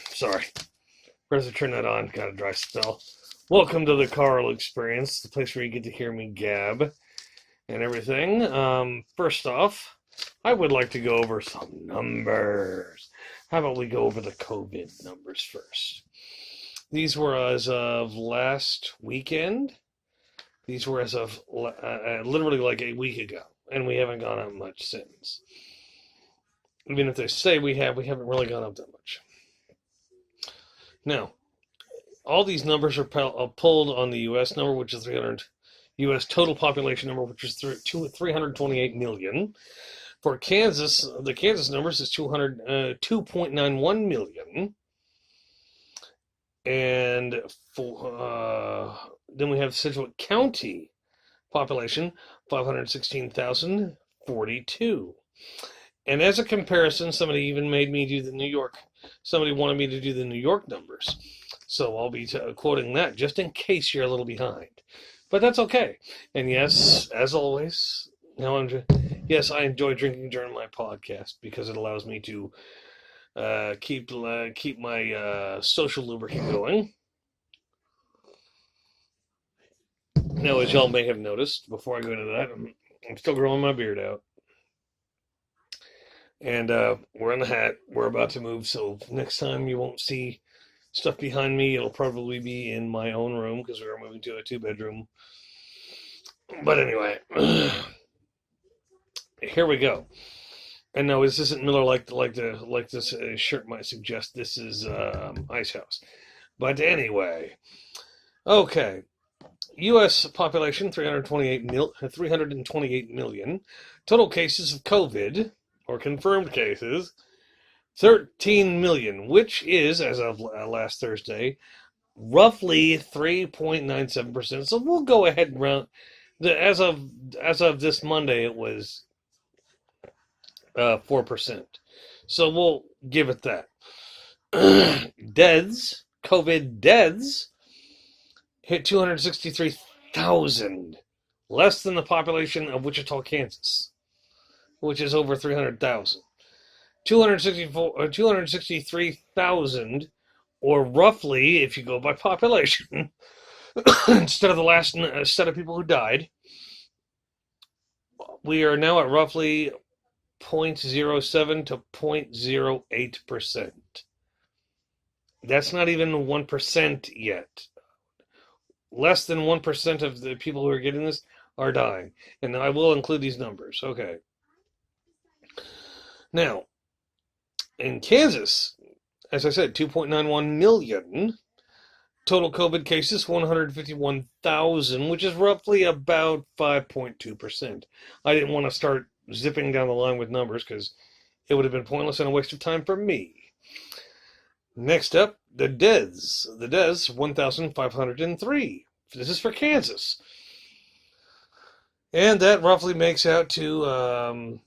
Sorry. Press to turn that on. Got a dry spell. Welcome to the Carl Experience, the place where you get to hear me gab and everything. First off, I would like to go over some numbers. How about we go over the COVID numbers first? These were as of last weekend. These were as of literally like a week ago, and we haven't gone up much since. Even if they say we haven't really gone up that much. Now, all these numbers are pulled on the U.S. number, which is 300. U.S. total population number, which is 328 million. For Kansas, the Kansas numbers is 2.91 million. And for then we have Sedgwick County population, 516,042. And as a comparison, somebody even made me do the New York. Somebody wanted me to do the New York numbers. So I'll be quoting that just in case you're a little behind. But that's okay. And yes, as always, yes, I enjoy drinking during my podcast because it allows me to keep my social lubricant going. Now, as y'all may have noticed, before I go into that, I'm still growing my beard out. And we're in the hat. We're about to move, so next time you won't see stuff behind me. It'll probably be in my own room because we're moving to a 2-bedroom. But anyway, here we go. And no, this isn't Miller like this shirt might suggest. This is Ice House. But anyway, okay. U.S. population 328 million. Total cases of COVID or confirmed cases 13 million, which is, as of last Thursday, roughly 3.97%. So we'll go ahead and round. As of this Monday, it was 4%. So we'll give it that. COVID deaths, hit 263,000, less than the population of Wichita, Kansas, which is over 300,000. 263,000, or roughly, if you go by population, instead of the last set of people who died, we are now at roughly 0.07 to 0.08%. That's not even 1% yet. Less than 1% of the people who are getting this are dying. And I will include these numbers. Okay. Now, in Kansas, as I said, 2.91 million. Total COVID cases, 151,000, which is roughly about 5.2%. I didn't want to start zipping down the line with numbers because it would have been pointless and a waste of time for me. Next up, the deaths. The deaths, 1,503. This is for Kansas. And that roughly makes out to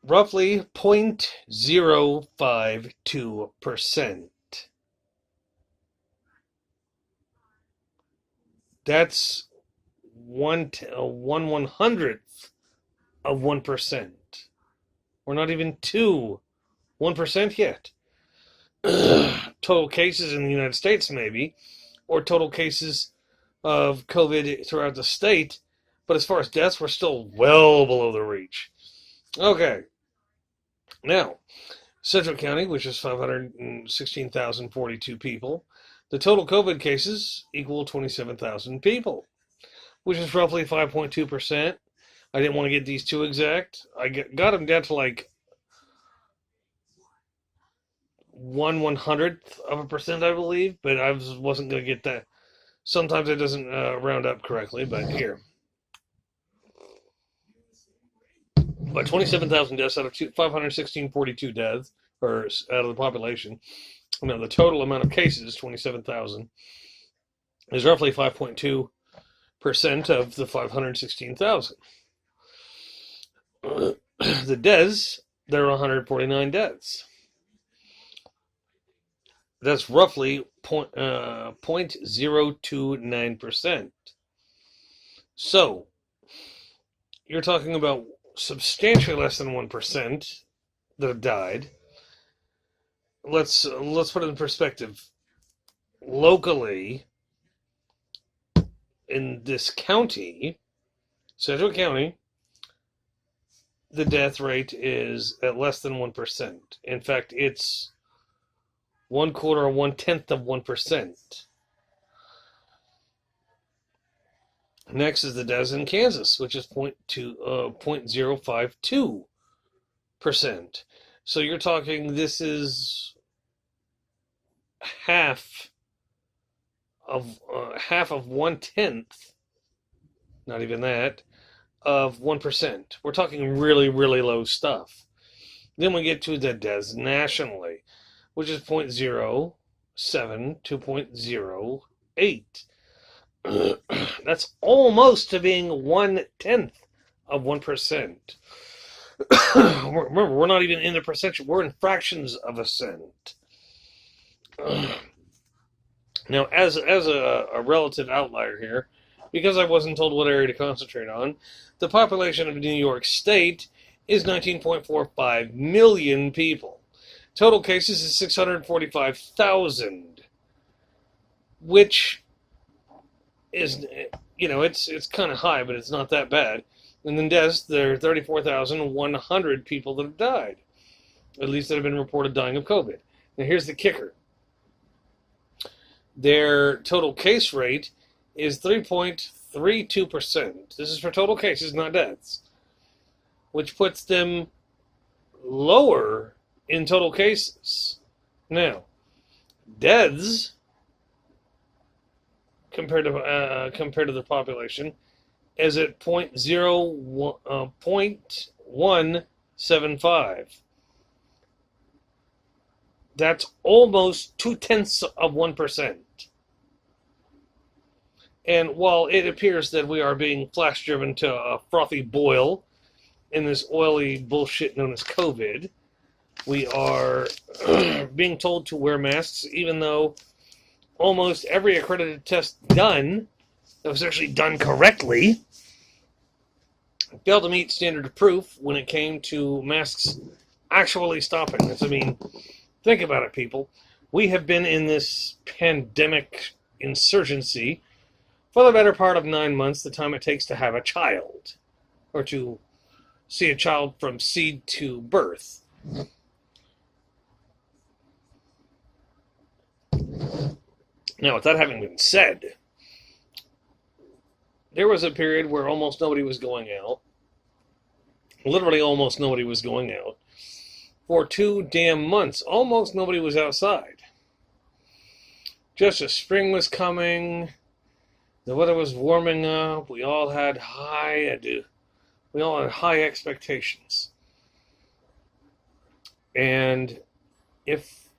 roughly 0.052%. That's 1/100th of 1%. We're not even to 1% yet. Total cases in the United States, maybe, or total cases of COVID throughout the state. But as far as deaths, we're still well below the reach. Okay. Now, Sedgwick County, which is 516,042 people. The total COVID cases equal 27,000 people, which is roughly 5.2%. I didn't want to get these too exact. I got them down to like 1/100th of a percent, I believe, but I wasn't going to get that. Sometimes it doesn't round up correctly, but here. But 27,000 deaths out of 516,42 deaths, or out of the population. Now, the total amount of cases, 27,000, is roughly 5.2% of the 516,000. The deaths, there are 149 deaths. That's roughly 0.029%. So, you're talking about substantially less than 1%, that have died. Let's put it in perspective. Locally, in this county, Sedgwick County, the death rate is at less than 1%. In fact, it's 1/4 or 1/10 of 1%. Next is the deaths in Kansas, which is 0.052%. So you're talking, this is half of 1/10, not even that, of 1%. We're talking really, really low stuff. Then we get to the deaths nationally, which is 0.07 to 0.08. That's almost to being 1/10 of 1%. Remember, we're not even in the percentage, we're in fractions of a cent. Now, as a relative outlier here, because I wasn't told what area to concentrate on, the population of New York State is 19.45 million people. Total cases is 645,000, which is, it's kind of high, but it's not that bad. And then deaths, there are 34,100 people that have died, at least that have been reported dying of COVID. Now, here's the kicker. Their total case rate is 3.32%. This is for total cases, not deaths, which puts them lower in total cases. Now, deaths compared to the population is at 0.175. That's almost 0.2 of 1%. And while it appears that we are being flash driven to a frothy boil in this oily bullshit known as COVID, we are being told to wear masks, even though almost every accredited test done, that was actually done correctly, failed to meet standard of proof when it came to masks actually stopping this. I mean, think about it, people. We have been in this pandemic insurgency for the better part of 9 months, the time it takes to have a child, or to see a child from seed to birth. Now, with that having been said, there was a period where almost nobody was going out. Literally almost nobody was going out. For 2 damn months, almost nobody was outside. Just as spring was coming, the weather was warming up, we all had high expectations. And if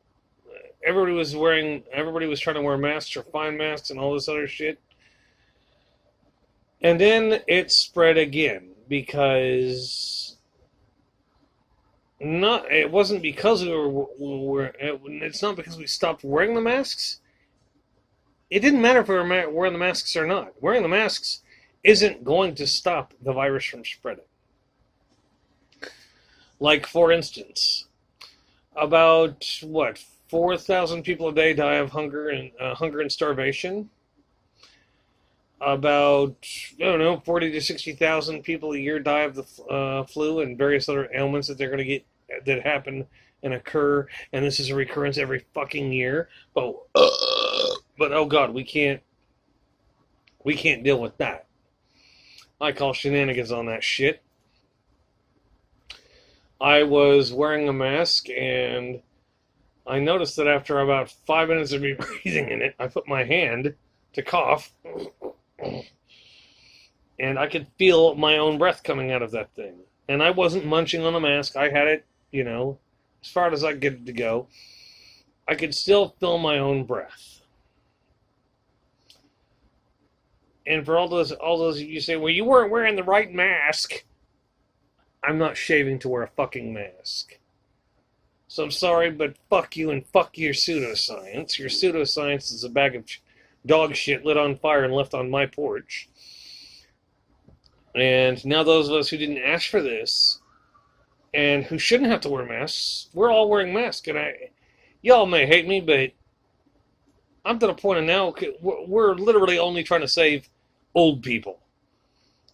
everybody was trying to wear masks or find masks and all this other shit. And then it spread again, because it wasn't because it's not because we stopped wearing the masks. It didn't matter if we were wearing the masks or not. Wearing the masks isn't going to stop the virus from spreading. Like, for instance, about 4,000 people a day die of hunger and starvation. About 40 to 60,000 people a year die of the flu and various other ailments that they're going to get that happen and occur, and this is a recurrence every fucking year. But oh god, we can't deal with that. I call shenanigans on that shit. I was wearing a mask, and I noticed that after about 5 minutes of me breathing in it, I put my hand to cough, and I could feel my own breath coming out of that thing. And I wasn't munching on the mask. I had it, as far as I could get it to go. I could still feel my own breath. And for all those of you say, well, you weren't wearing the right mask. I'm not shaving to wear a fucking mask. So I'm sorry, but fuck you and fuck your pseudoscience. Your pseudoscience is a bag of dog shit lit on fire and left on my porch. And now those of us who didn't ask for this and who shouldn't have to wear masks. We're all wearing masks, and y'all may hate me, but I'm to the point of now we're literally only trying to save old people.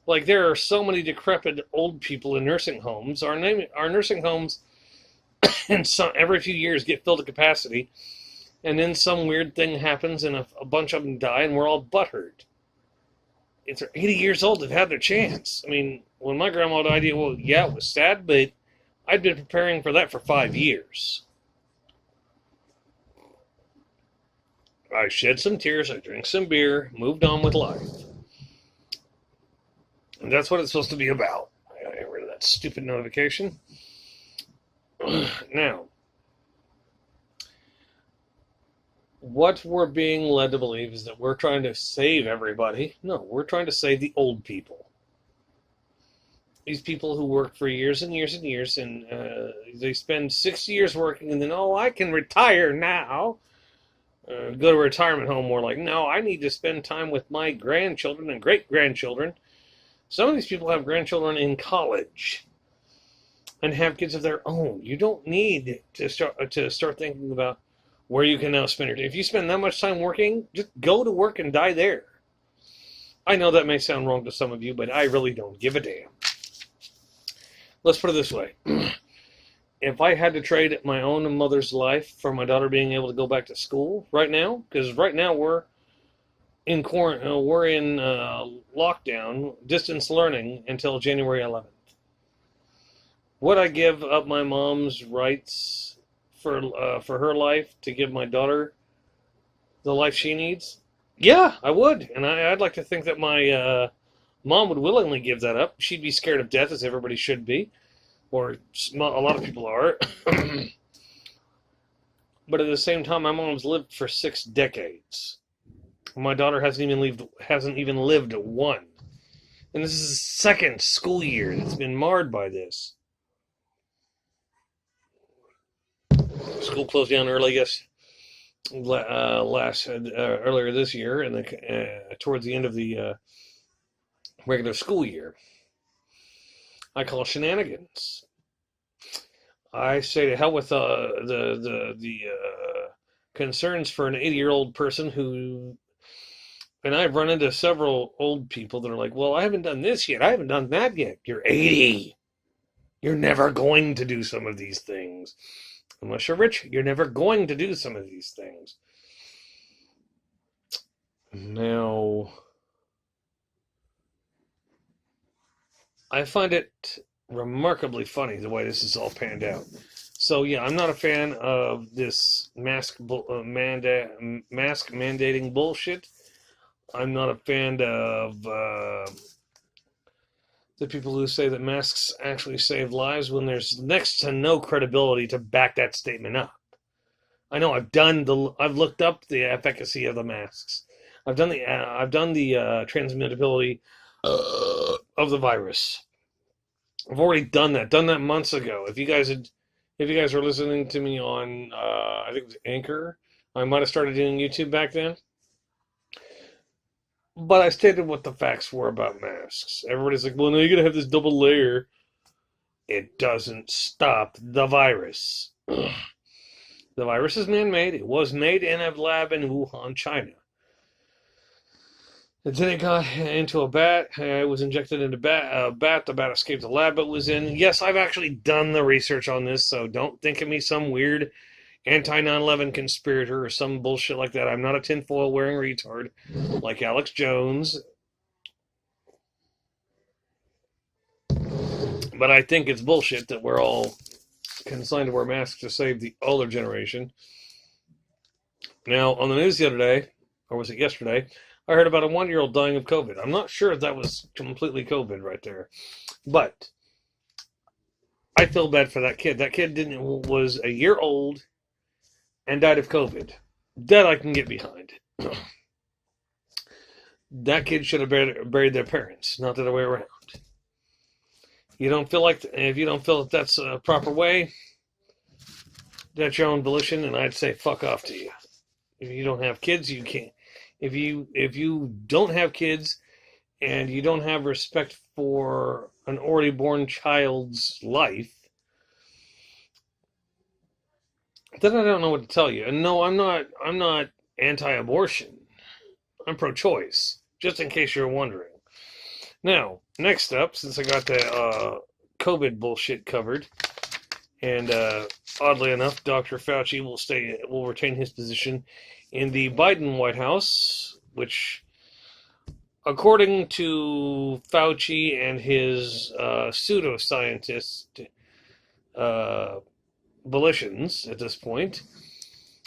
Like there are so many decrepit old people in nursing homes. Our nursing homes, and every few years get filled to capacity, and then some weird thing happens, and a bunch of them die, and we're all butthurt. They're 80 years old. They've had their chance. I mean, when my grandma died, well, yeah, it was sad, but I'd been preparing for that for 5 years. I shed some tears, I drank some beer, moved on with life. And that's what it's supposed to be about. I gotta get rid of that stupid notification. Now, what we're being led to believe is that we're trying to save everybody. No, we're trying to save the old people. These people who work for years and years and years, and they spend 6 years working, and then, oh, I can retire now. Go to a retirement home more like, no, I need to spend time with my grandchildren and great-grandchildren. Some of these people have grandchildren in college and have kids of their own. You don't need to start thinking about where you can now spend your time. If you spend that much time working, just go to work and die there. I know that may sound wrong to some of you, but I really don't give a damn. Let's put it this way. If I had to trade my own mother's life for my daughter being able to go back to school right now, because right now we're in lockdown, distance learning until January 11th. Would I give up my mom's rights for her life to give my daughter the life she needs? Yeah, I would, and I'd like to think that my mom would willingly give that up. She'd be scared of death, as everybody should be, or a lot of people are. But at the same time, my mom's lived for 6 decades. My daughter hasn't even lived one. And this is the second school year that's been marred by this. School closed down early, I guess, earlier this year, and towards the end of the regular school year. I call shenanigans. I say to hell with the concerns for an 80-year-old person who, and I've run into several old people that are like, well, I haven't done this yet. I haven't done that yet. You're 80. You're never going to do some of these things. Unless you're rich, you're never going to do some of these things. Now, I find it remarkably funny the way this is all panned out. So yeah, I'm not a fan of this mask mandating bullshit. I'm not a fan of the people who say that masks actually save lives when there's next to no credibility to back that statement up. I know I've looked up the efficacy of the masks. I've done the transmittability of the virus. I've already done that months ago. If you guys were listening to me on, I think it was Anchor, I might have started doing YouTube back then. But I stated what the facts were about masks. Everybody's like, well, no, you're going to have this double layer. It doesn't stop the virus. The virus is man-made. It was made in a lab in Wuhan, China. And then it got into a bat. It was injected into a bat. The bat escaped the lab it was in. Yes, I've actually done the research on this, so don't think of me some weird anti-9/11 conspirator or some bullshit like that. I'm not a tinfoil wearing retard like Alex Jones. But I think it's bullshit that we're all consigned to wear masks to save the older generation. Now, on the news the other day, or was it yesterday, I heard about a 1-year-old dying of COVID. I'm not sure if that was completely COVID right there. But I feel bad for that kid. That kid was a year old and died of COVID. That I can get behind. That kid should have buried their parents, not the other way around. If you don't feel that that's a proper way, that's your own volition, and I'd say fuck off to you. If you don't have kids, you can't. If you don't have kids and you don't have respect for an already born child's life, then I don't know what to tell you. And no, I'm not anti-abortion. I'm pro-choice, just in case you're wondering. Now, next up, since I got the COVID bullshit covered, and oddly enough, Dr. Fauci will retain his position in the Biden White House, which, according to Fauci and his pseudoscientist volitions at this point,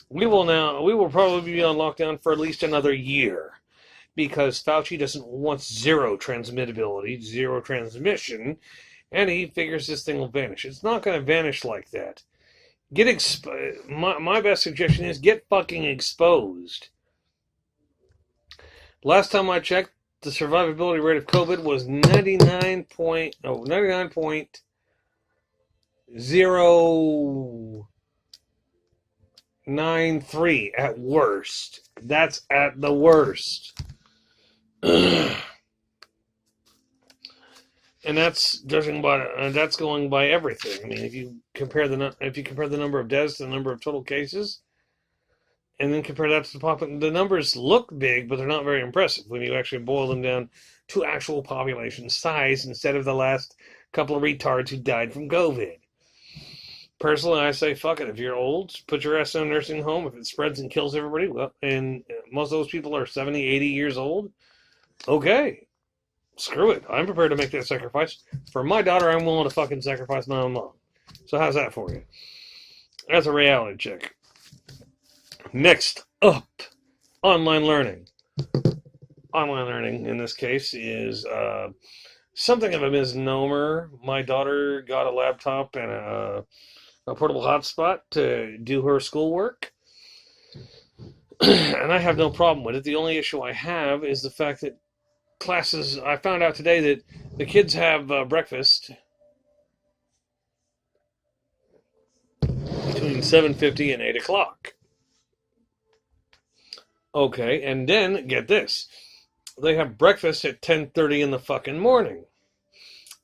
we will probably be on lockdown for at least another year, because Fauci doesn't want zero transmittability, zero transmission, and he figures this thing will vanish. It's not going to vanish like that. My best suggestion is get fucking exposed. Last time I checked, the survivability rate of COVID was 99.093 at worst. That's at the worst. And that's going by everything. I mean, if you compare the number of deaths to the number of total cases, and then compare that to the population, the numbers look big, but they're not very impressive when you actually boil them down to actual population size instead of the last couple of retards who died from COVID. Personally, I say, fuck it. If you're old, put your ass in a nursing home. If it spreads and kills everybody, well, and most of those people are 70, 80 years old, okay. Screw it. I'm prepared to make that sacrifice. For my daughter, I'm willing to fucking sacrifice my own mom. So how's that for you? That's a reality check. Next up, online learning. Online learning, in this case, is something of a misnomer. My daughter got a laptop and a portable hotspot to do her schoolwork. And I have no problem with it. The only issue I have is the fact that classes, I found out today that the kids have breakfast between 7:50 and 8 o'clock. Okay, and then, get this, they have breakfast at 10:30 in the fucking morning.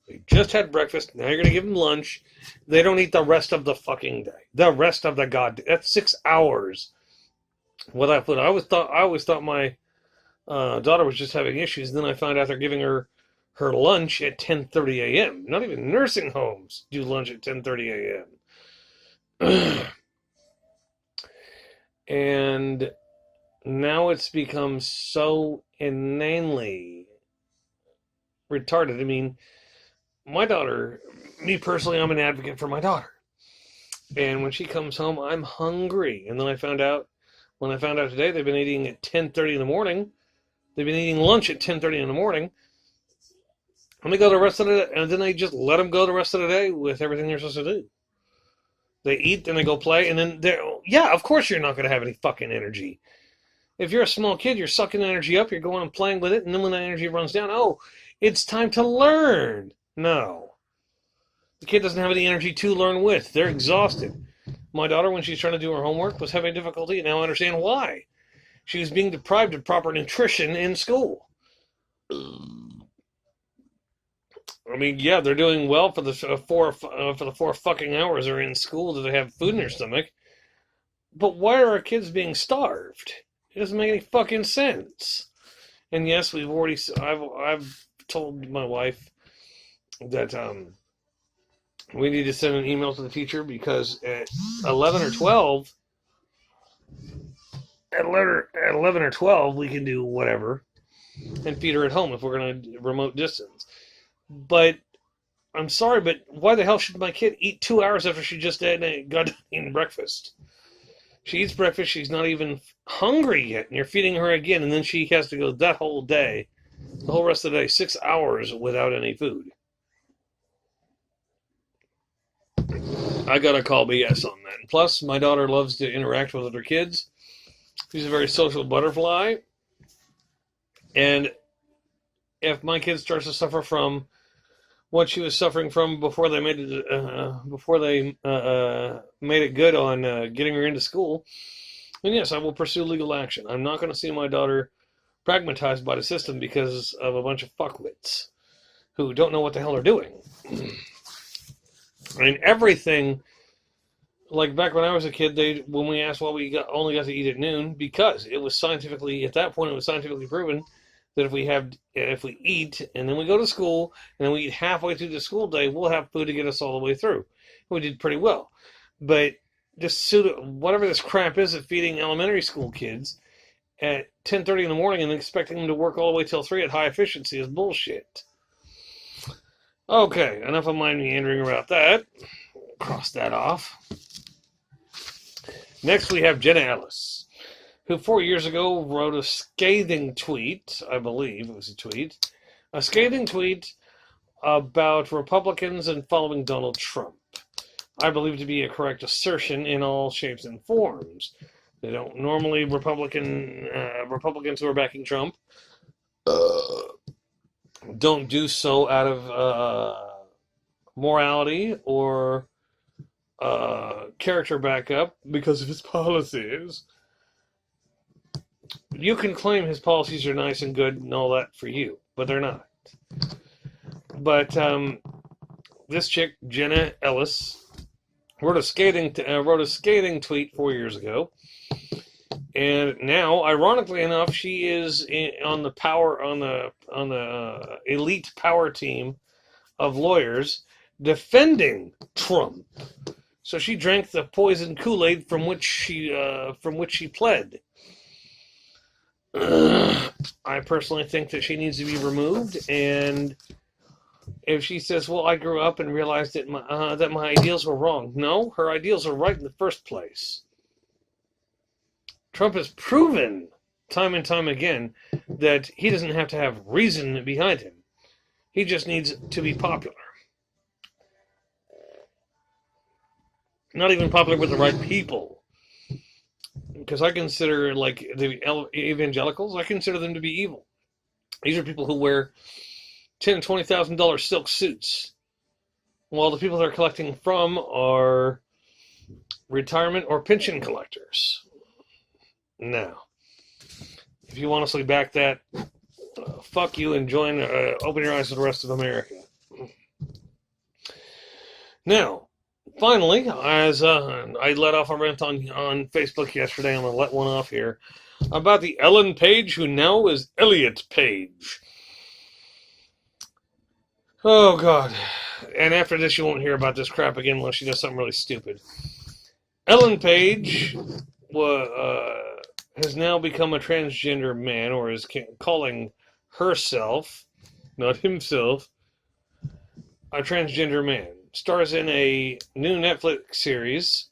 They just had breakfast, now you're going to give them lunch. They don't eat the rest of the fucking day. The rest of the that's 6 hours without food. I always thought my daughter was just having issues, and then I found out they're giving her lunch at 10:30 a.m. Not even nursing homes do lunch at 10:30 a.m. And now it's become so inanely retarded. I mean, my daughter, me personally, I'm an advocate for my daughter. And when she comes home, I'm hungry. And then when I found out today, they've been eating at 10:30 in the morning. They've been eating lunch at 10:30 in the morning. And they go the rest of the day, and then they just let them go the rest of the day with everything they're supposed to do. They eat, then they go play, and then of course you're not going to have any fucking energy. If you're a small kid, you're sucking energy up, you're going and playing with it, and then when that energy runs down, it's time to learn. No. The kid doesn't have any energy to learn with. They're exhausted. My daughter, when she's trying to do her homework, was having difficulty, and now I understand why. She was being deprived of proper nutrition in school. I mean, yeah, they're doing well for the 4 fucking hours they're in school that they have food in their stomach. But why are our kids being starved? It doesn't make any fucking sense. And yes, I've told my wife that we need to send an email to the teacher, because at 11 or 12, we can do whatever and feed her at home if we're going to remote distance. But I'm sorry, but why the hell should my kid eat 2 hours after she just got done eating breakfast? She eats breakfast, she's not even hungry yet, and you're feeding her again, and then she has to go that whole day, the whole rest of the day, 6 hours without any food. I gotta call BS on that. And plus, my daughter loves to interact with other kids. She's a very social butterfly. And if my kid starts to suffer from what she was suffering from before they made it good on getting her into school, then yes, I will pursue legal action. I'm not going to see my daughter pragmatized by the system because of a bunch of fuckwits who don't know what the hell they're doing. I mean, everything like back when I was a kid, when we asked why only got to eat at noon, because it was scientifically at that point it was scientifically proven that if we eat and then we go to school and then we eat halfway through the school day, we'll have food to get us all the way through. We did pretty well, but this whatever this crap is of feeding elementary school kids at 10:30 in the morning and expecting them to work all the way till 3 at high efficiency is bullshit. Okay, enough of my meandering about that. Cross that off. Next, we have Jenna Ellis, who 4 years ago wrote a scathing tweet, I believe it was a scathing tweet about Republicans and following Donald Trump. I believe to be a correct assertion in all shapes and forms. They don't normally, Republicans who are backing Trump don't do so out of morality or character backup because of his policies. You can claim his policies are nice and good and all that for you, but they're not. But this chick, Jenna Ellis, wrote a scathing tweet 4 years ago, and now, ironically enough, she is on the elite power team of lawyers defending Trump. So she drank the poison Kool-Aid from which she pled. I personally think that she needs to be removed, and if she says, well, I grew up and realized that my ideals were wrong. No, her ideals are right in the first place. Trump has proven time and time again that he doesn't have to have reason behind him. He just needs to be popular. Not even popular with the right people. Because I consider, like, the evangelicals, I consider them to be evil. These are people who wear $10,000 and $20,000 silk suits, while the people they're collecting from are retirement or pension collectors. Now, if you honestly back that, fuck you and join, open your eyes to the rest of America. Now, finally, as I let off a rant on Facebook yesterday, I'm going to let one off here, about the Ellen Page, who now is Elliot Page. Oh, God. And after this, you won't hear about this crap again unless she does something really stupid. Ellen Page has now become a transgender man, or is calling herself, not himself, a transgender man. Stars in a new Netflix series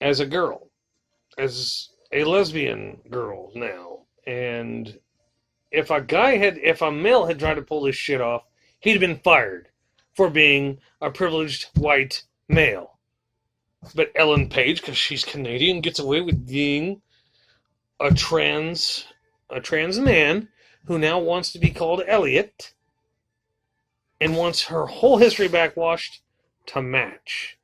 as a girl, as a lesbian girl now. And if a male had tried to pull this shit off, he'd have been fired for being a privileged white male. But Ellen Page, because she's Canadian, gets away with being a trans man who now wants to be called Elliot and wants her whole history backwashed to match.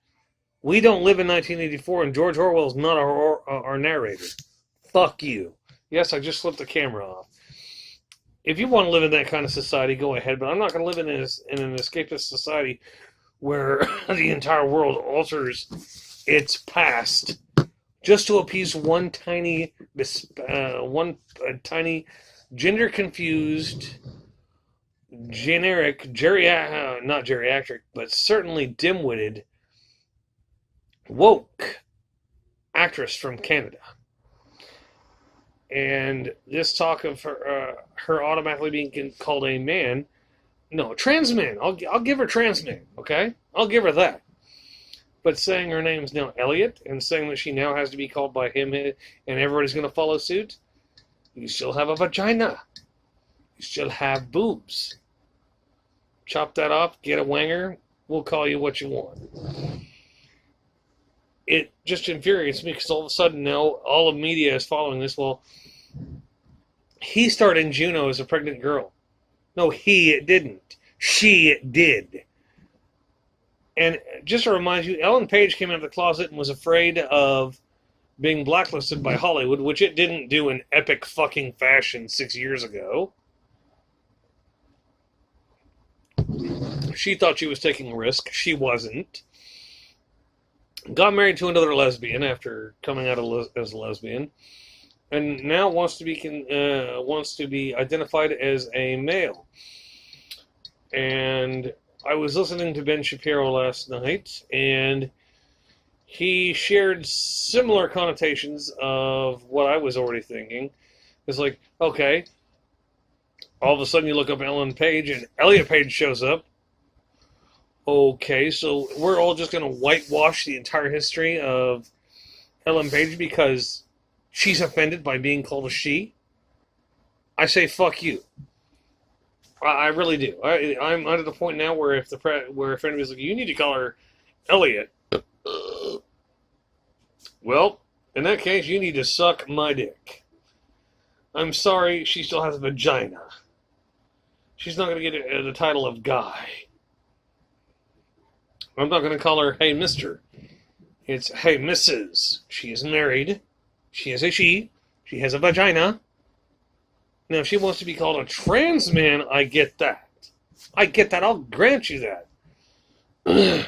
We don't live in 1984, and George Orwell's not our narrator. Fuck you. Yes, I just flipped the camera off. If you want to live in that kind of society, go ahead, but I'm not going to live in an escapist society where the entire world alters its past just to appease one tiny gender-confused, generic, not geriatric, but certainly dim-witted, woke actress from Canada. And this talk of her automatically being called a man, no, trans man. I'll give her trans man, okay? I'll give her that. But saying her name's now Elliot and saying that she now has to be called by him and everybody's going to follow suit, you still have a vagina. You still have boobs. Chop that off, get a wanger, we'll call you what you want. It just infuriates me because all of a sudden now all of media is following this. Well, he starred in Juno as a pregnant girl. No, he didn't. She did. And just to remind you, Ellen Page came out of the closet and was afraid of being blacklisted by Hollywood, which it didn't do in epic fucking fashion 6 years ago. She thought she was taking a risk. She wasn't. Got married to another lesbian after coming out as a lesbian, and now wants to be identified as a male. And I was listening to Ben Shapiro last night, and he shared similar connotations of what I was already thinking. It's like, okay, all of a sudden you look up Ellen Page, and Elliot Page shows up. Okay, so we're all just going to whitewash the entire history of Ellen Page because she's offended by being called a she? I say fuck you. I really do. I'm at the point now where if anybody's like, you need to call her Elliot, well, in that case, you need to suck my dick. I'm sorry, she still has a vagina. She's not going to get the title of guy. I'm not going to call her, hey, mister. It's, hey, Mrs. She is married. She is a she. She has a vagina. Now, if she wants to be called a trans man, I get that. I'll grant you that.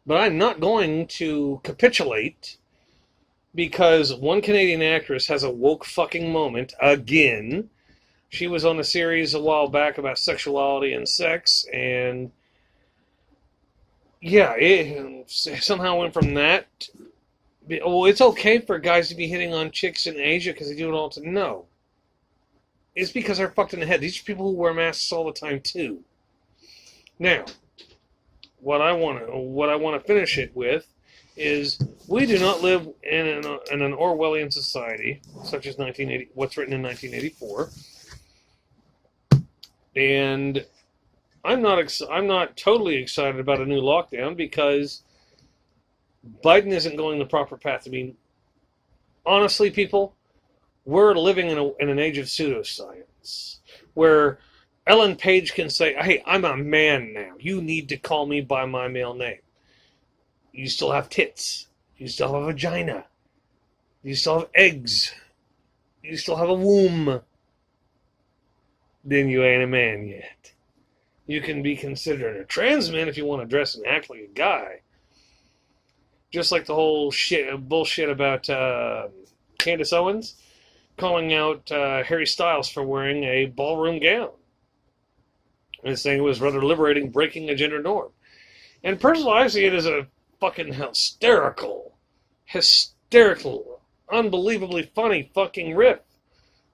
But I'm not going to capitulate because one Canadian actress has a woke fucking moment again. She was on a series a while back about sexuality and sex, and yeah, it somehow went from that. Well, it's okay for guys to be hitting on chicks in Asia because they do it all the time. No. It's because they're fucked in the head. These are people who wear masks all the time, too. Now, what I want to finish it with is we do not live in an Orwellian society, such as what's written in 1984. And I'm not totally excited about a new lockdown because Biden isn't going the proper path. I mean, honestly, people, we're living in an age of pseudoscience where Ellen Page can say, hey, I'm a man now. You need to call me by my male name. You still have tits. You still have a vagina. You still have eggs. You still have a womb. Then you ain't a man yet. You can be considered a trans man if you want to dress and act like a guy. Just like the whole bullshit about Candace Owens calling out Harry Styles for wearing a ballroom gown. And saying it was rather liberating, breaking a gender norm. And personally, I see it as a fucking hysterical, unbelievably funny fucking riff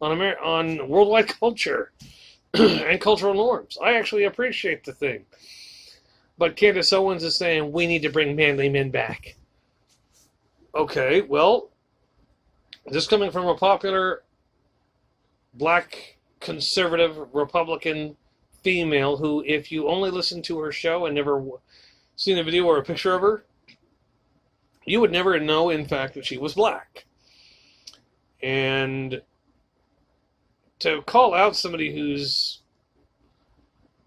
on worldwide culture and cultural norms. I actually appreciate the thing. But Candace Owens is saying, we need to bring manly men back. Okay, well, this coming from a popular black conservative Republican female who, if you only listen to her show and never seen a video or a picture of her, you would never know, in fact, that she was black. And to call out somebody who's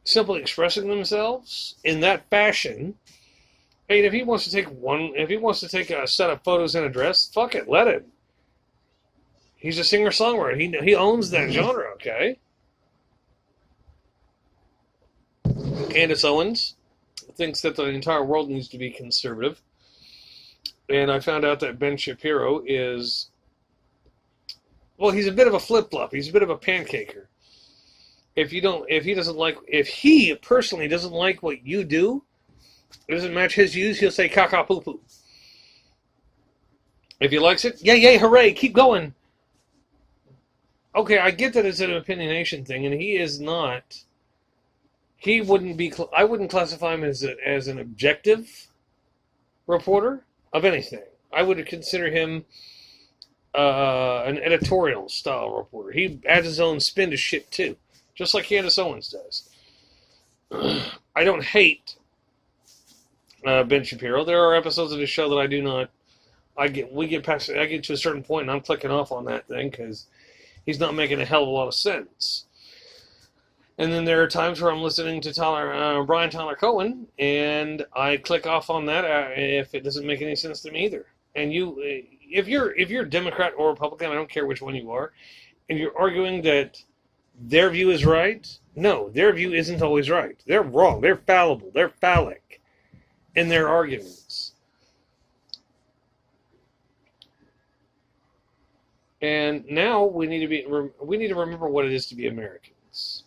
simply expressing themselves in that fashion, I mean, if he wants to take a set of photos in a dress, fuck it, let him. He's a singer-songwriter. He owns that genre, okay? Candace Owens thinks that the entire world needs to be conservative. And I found out that Ben Shapiro is, well, he's a bit of a flip-flop. He's a bit of a pancaker. If he personally doesn't like what you do, it doesn't match his views, he'll say caca poo poo. If he likes it, yay, hooray, keep going. Okay, I get that it's an opinionation thing, and he is not. He wouldn't be. I wouldn't classify him as an objective reporter of anything. I would consider him an editorial style reporter. He adds his own spin to shit too, just like Candace Owens does. I don't hate Ben Shapiro. There are episodes of the show that I do not. I get to a certain point and I'm clicking off on that thing because he's not making a hell of a lot of sense. And then there are times where I'm listening to Brian Tyler Cohen, and I click off on that if it doesn't make any sense to me either. And if you're Democrat or Republican, I don't care which one you are, and you're arguing that their view is right? No, their view isn't always right. They're wrong. They're fallible. They're phallic in their arguments. And now we need to remember what it is to be Americans.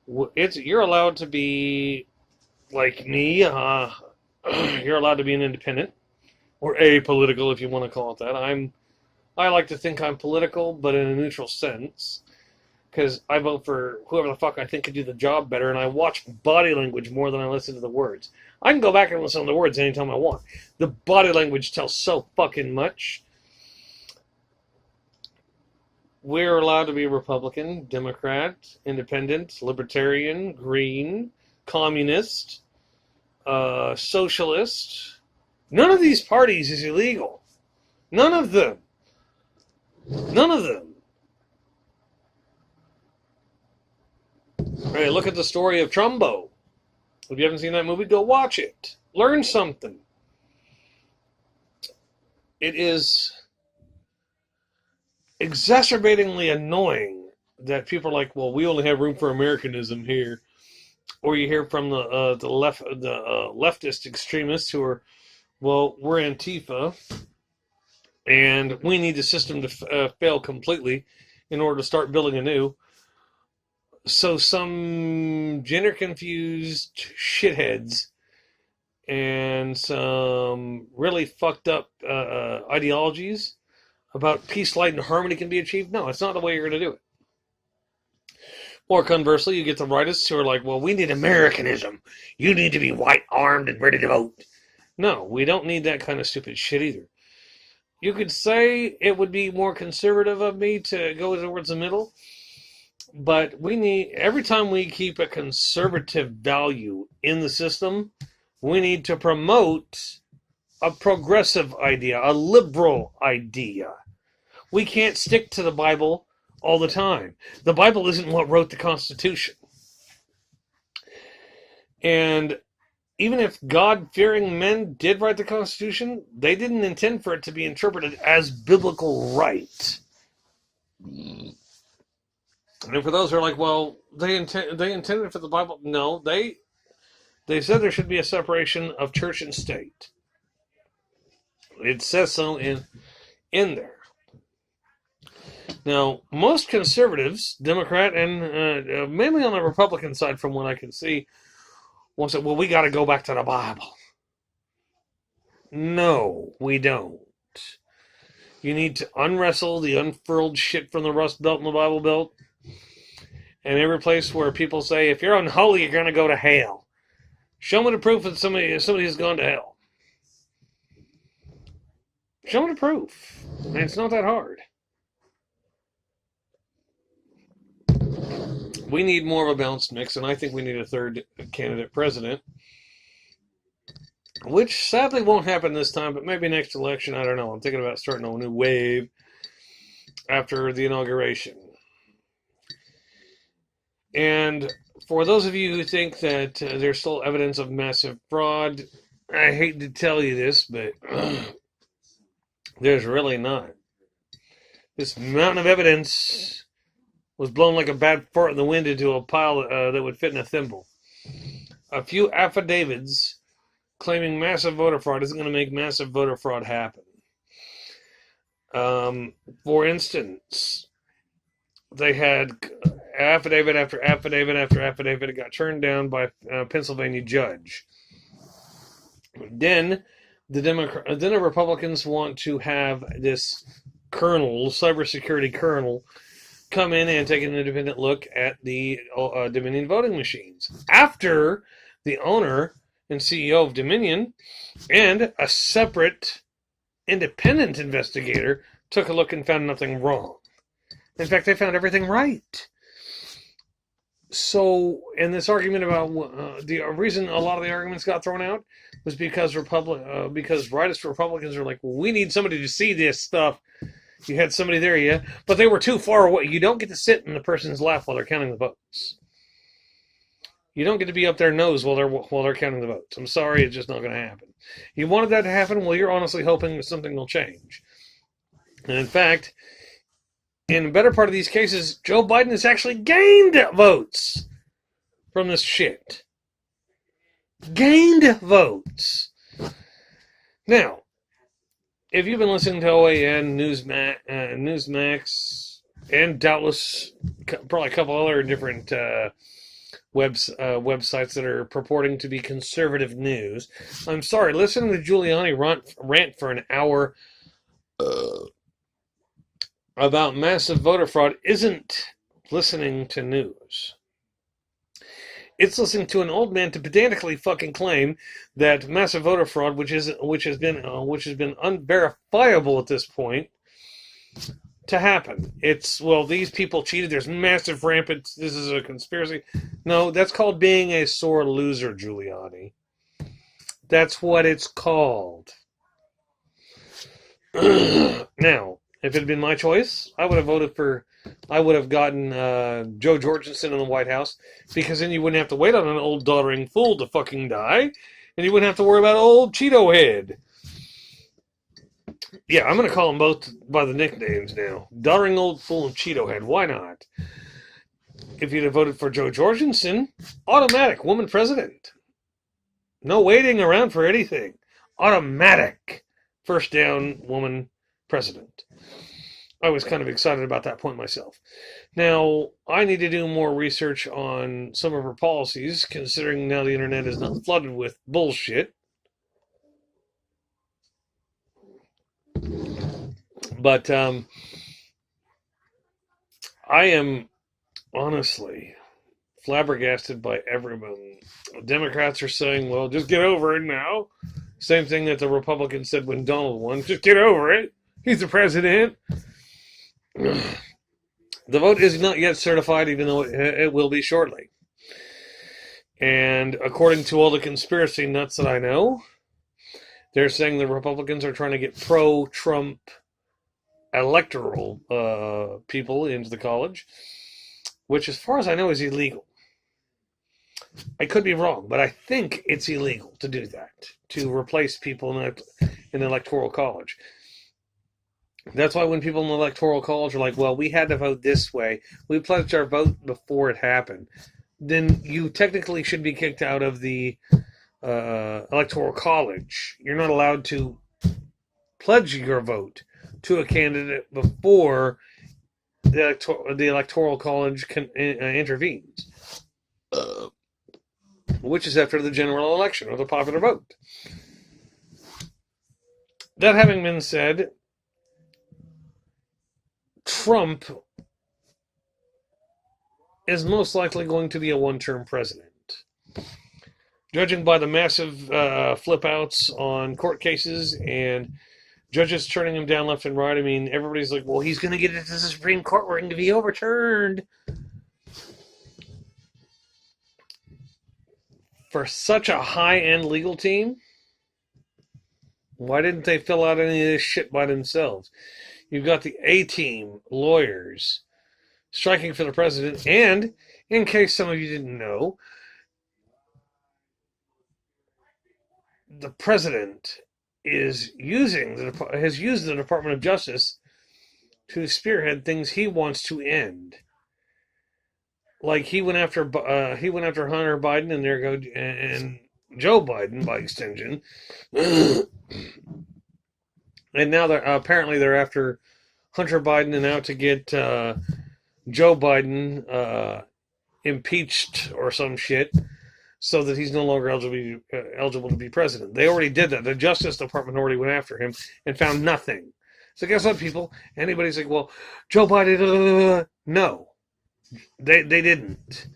You're allowed to be like me. You're allowed to be an independent or apolitical, if you want to call it that. I like to think I'm political, but in a neutral sense, because I vote for whoever the fuck I think could do the job better, and I watch body language more than I listen to the words. I can go back and listen to the words anytime I want. The body language tells so fucking much. We're allowed to be Republican, Democrat, Independent, Libertarian, Green, Communist, Socialist. None of these parties is illegal. None of them. None of them. Hey, look at the story of Trumbo. If you haven't seen that movie, go watch it. Learn something. It is exacerbatingly annoying that people are like, well, we only have room for Americanism here. Or you hear from the leftist extremists who are, well, we're Antifa, and we need the system to fail completely in order to start building anew. So some gender-confused shitheads and some really fucked up ideologies about peace, light, and harmony can be achieved. No, it's not the way you're going to do it. Or conversely, you get the rightists who are like, well, we need Americanism. You need to be white-armed and ready to vote. No, we don't need that kind of stupid shit either. You could say it would be more conservative of me to go towards the middle, but we need, every time we keep a conservative value in the system, we need to promote a progressive idea, a liberal idea. We can't stick to the Bible all the time. The Bible isn't what wrote the Constitution. And even if God-fearing men did write the Constitution, they didn't intend for it to be interpreted as biblical right. And for those who are like, well, they intended for the Bible. No, they said there should be a separation of church and state. It says so in there. Now, most conservatives, Democrat, and mainly on the Republican side, from what I can see, will say, well, we got to go back to the Bible. No, we don't. You need to unwrestle the unfurled shit from the Rust Belt and the Bible Belt. And every place where people say, if you're unholy, you're going to go to hell. Show me the proof that somebody has gone to hell. Show me the proof. And it's not that hard. We need more of a balanced mix, and I think we need a third candidate president, which sadly won't happen this time, but maybe next election. I don't know. I'm thinking about starting a new wave after the inauguration. And for those of you who think that there's still evidence of massive fraud, I hate to tell you this, but there's really not. This mountain of evidence was blown like a bad fart in the wind into a pile that would fit in a thimble. A few affidavits claiming massive voter fraud isn't going to make massive voter fraud happen. For instance, they had affidavit after affidavit after affidavit. It got turned down by a Pennsylvania judge. Then the Republicans want to have this colonel, cybersecurity colonel, come in and take an independent look at the Dominion voting machines. After the owner and CEO of Dominion and a separate independent investigator took a look and found nothing wrong. In fact, they found everything right. So, in this argument about the reason a lot of the arguments got thrown out was because rightist Republicans are like, well, we need somebody to see this stuff. You had somebody there, yeah, but they were too far away. You don't get to sit in the person's lap while they're counting the votes. You don't get to be up their nose while they're counting the votes. I'm sorry, it's just not going to happen. You wanted that to happen? Well, you're honestly hoping that something will change. And in fact, in the better part of these cases, Joe Biden has actually gained votes from this shit. Gained votes. Now, if you've been listening to OAN, Newsmax, and doubtless probably a couple other different websites that are purporting to be conservative news, I'm sorry, listening to Giuliani rant for an hour about massive voter fraud isn't listening to news. It's listening to an old man to pedantically fucking claim that massive voter fraud, which has been unverifiable at this point, to happen. It's, well, these people cheated. There's massive rampant. This is a conspiracy. No, that's called being a sore loser, Giuliani. That's what it's called. Now, if it had been my choice, I would have gotten Joe Jorgensen in the White House, because then you wouldn't have to wait on an old doddering fool to fucking die, and you wouldn't have to worry about old Cheeto Head. Yeah, I'm going to call them both by the nicknames now. Doddering old fool and Cheeto Head. Why not? If you'd have voted for Joe Jorgensen, automatic woman president. No waiting around for anything. Automatic first down woman president. I was kind of excited about that point myself. Now, I need to do more research on some of her policies, considering now the internet is not flooded with bullshit. But I am honestly flabbergasted by everyone. Democrats are saying, well, just get over it now. Same thing that the Republicans said when Donald won. Just get over it. He's the president. The vote is not yet certified, even though it will be shortly. And according to all the conspiracy nuts that I know, they're saying the Republicans are trying to get pro-Trump electoral people into the college, which, as far as I know, is illegal. I could be wrong, but I think it's illegal to do that, to replace people in the electoral college. That's why when people in the electoral college are like, well, we had to vote this way, we pledged our vote before it happened, then you technically should be kicked out of the electoral college. You're not allowed to pledge your vote to a candidate before the electoral college intervenes, which is after the general election or the popular vote. That having been said, Trump is most likely going to be a one-term president. Judging by the massive flip-outs on court cases and judges turning him down left and right, I mean, everybody's like, well, he's going to get into the Supreme Court. We're going to be overturned. For such a high-end legal team, why didn't they fill out any of this shit by themselves? You've got the A-team lawyers striking for the president, and, in case some of you didn't know, the president has used the Department of Justice to spearhead things he wants to end. Like he went after Hunter Biden and Joe Biden by extension. And now they're after Hunter Biden and out to get Joe Biden impeached or some shit, so that he's no longer eligible to be president. They already did that. The Justice Department already went after him and found nothing. So guess what, people? Anybody's like, well, Joe Biden, no. They didn't.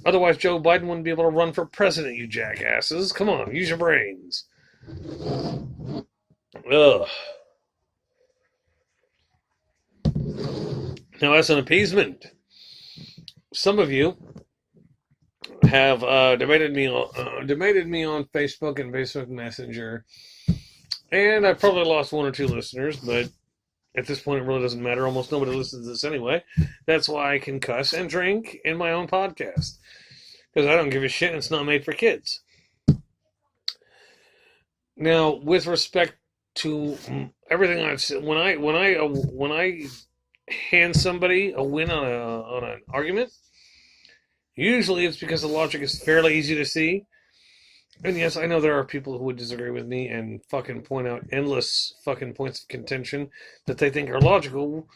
Otherwise, Joe Biden wouldn't be able to run for president, you jackasses. Come on, use your brains. Ugh. Now, as an appeasement, some of you have debated me on Facebook and Facebook Messenger, and I've probably lost one or two listeners, but at this point it really doesn't matter. Almost nobody listens to this anyway. That's why I can cuss and drink in my own podcast, because I don't give a shit and it's not made for kids. Now, with respect to everything I've said, when I hand somebody a win on an argument, usually it's because the logic is fairly easy to see. And yes, I know there are people who would disagree with me and fucking point out endless fucking points of contention that they think are logical,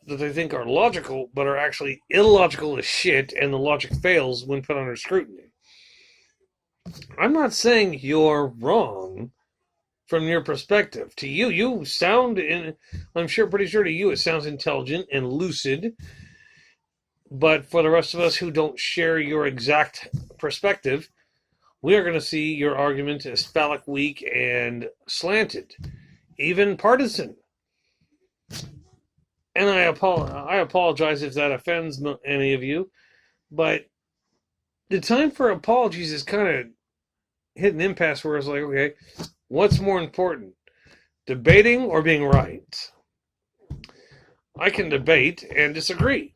but are actually illogical as shit, and the logic fails when put under scrutiny. I'm not saying you're wrong from your perspective. To you, you sound, I'm sure, pretty sure to you, it sounds intelligent and lucid. But for the rest of us who don't share your exact perspective, we are going to see your argument as phallic, weak, and slanted, even partisan. And I apologize if that offends any of you, but the time for apologies is kind of hit an impasse where it's like, okay, what's more important, debating or being right? I can debate and disagree.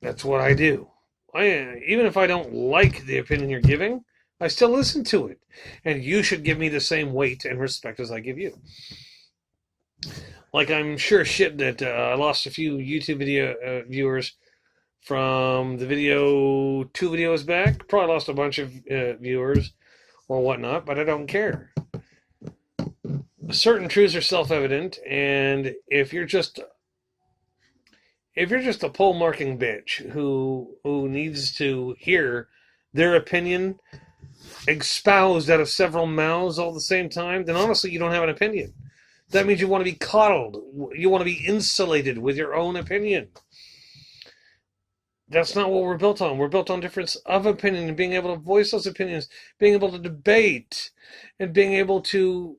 That's what I do. Even if I don't like the opinion you're giving, I still listen to it. And you should give me the same weight and respect as I give you. Like, I'm sure shit that I lost a few YouTube video viewers from the video 2 videos back. Probably lost a bunch of viewers or whatnot, but I don't care. Certain truths are self-evident, and if you're just a pole marking bitch who needs to hear their opinion espoused out of several mouths all at the same time, then honestly you don't have an opinion. That means you want to be coddled. You want to be insulated with your own opinion. That's not what we're built on. We're built on difference of opinion and being able to voice those opinions, being able to debate, and being able to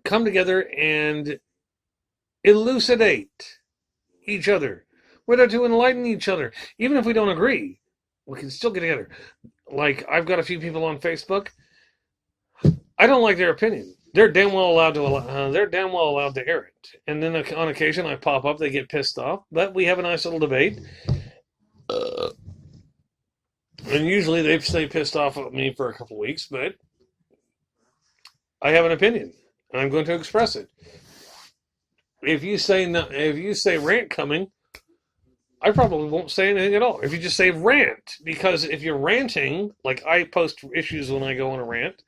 come together and elucidate each other. We're there to enlighten each other. Even if we don't agree, we can still get together. Like, I've got a few people on Facebook. I don't like their opinion. They're damn well allowed to air it. And then on occasion I pop up, they get pissed off, but we have a nice little debate. And usually they stay pissed off at me for a couple weeks, but I have an opinion, and I'm going to express it. If you say rant coming, I probably won't say anything at all. If you just say rant, because if you're ranting, like I post issues when I go on a rant,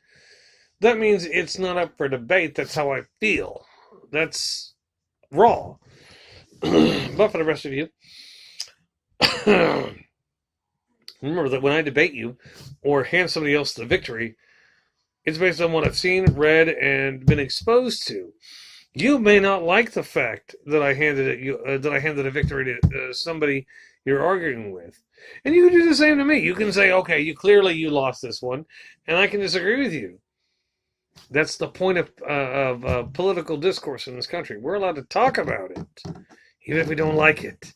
that means it's not up for debate. That's how I feel. That's raw. But for the rest of you, remember that when I debate you or hand somebody else the victory, it's based on what I've seen, read, and been exposed to. You may not like the fact that I handed a victory to somebody you're arguing with, and you can do the same to me. You can say, "Okay, you lost this one," and I can disagree with you. That's the point of political discourse in this country. We're allowed to talk about it, even if we don't like it.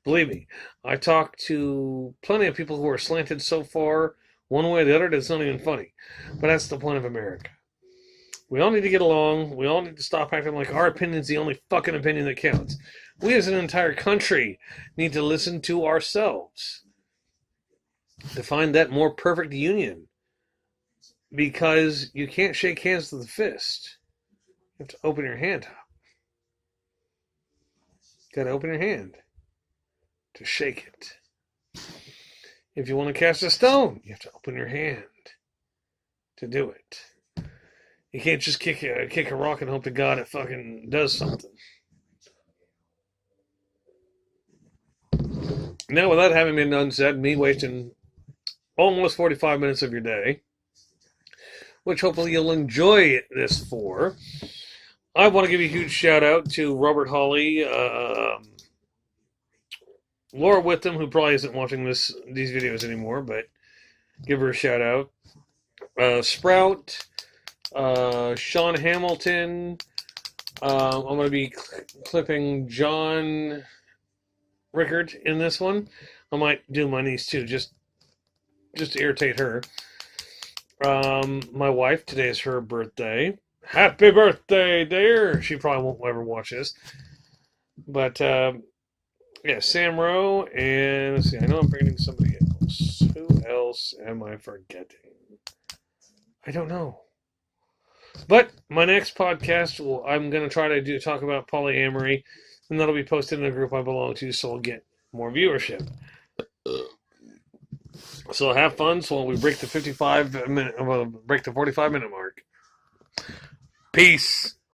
Believe me, I talk to plenty of people who are slanted so far one way or the other that it's not even funny. But that's the point of America. We all need to get along. We all need to stop acting like our opinion is the only fucking opinion that counts. We as an entire country need to listen to ourselves to find that more perfect union. Because you can't shake hands with a fist. You have to open your hand up. You gotta open your hand to shake it. If you want to cast a stone, you have to open your hand to do it. You can't just kick a rock and hope to God it fucking does something. Now, without having been unsaid, me wasting almost 45 minutes of your day, which hopefully you'll enjoy this for, I want to give a huge shout out to Robert Hawley, Laura Witham, who probably isn't watching these videos anymore, but give her a shout out. Sprout, Sean Hamilton. I'm going to be clipping John Rickard in this one. I might do my niece too, just to irritate her. My wife, today is her birthday. Happy birthday, dear! She probably won't ever watch this. But, yeah, Sam Rowe, and let's see, I know I'm forgetting somebody else. Who else am I forgetting? I don't know. But my next podcast, I'm going to try to talk about polyamory. and that'll be posted in the group I belong to, so we'll get more viewership. So have fun. So when we break the 45 minute, break the 45-minute mark. Peace.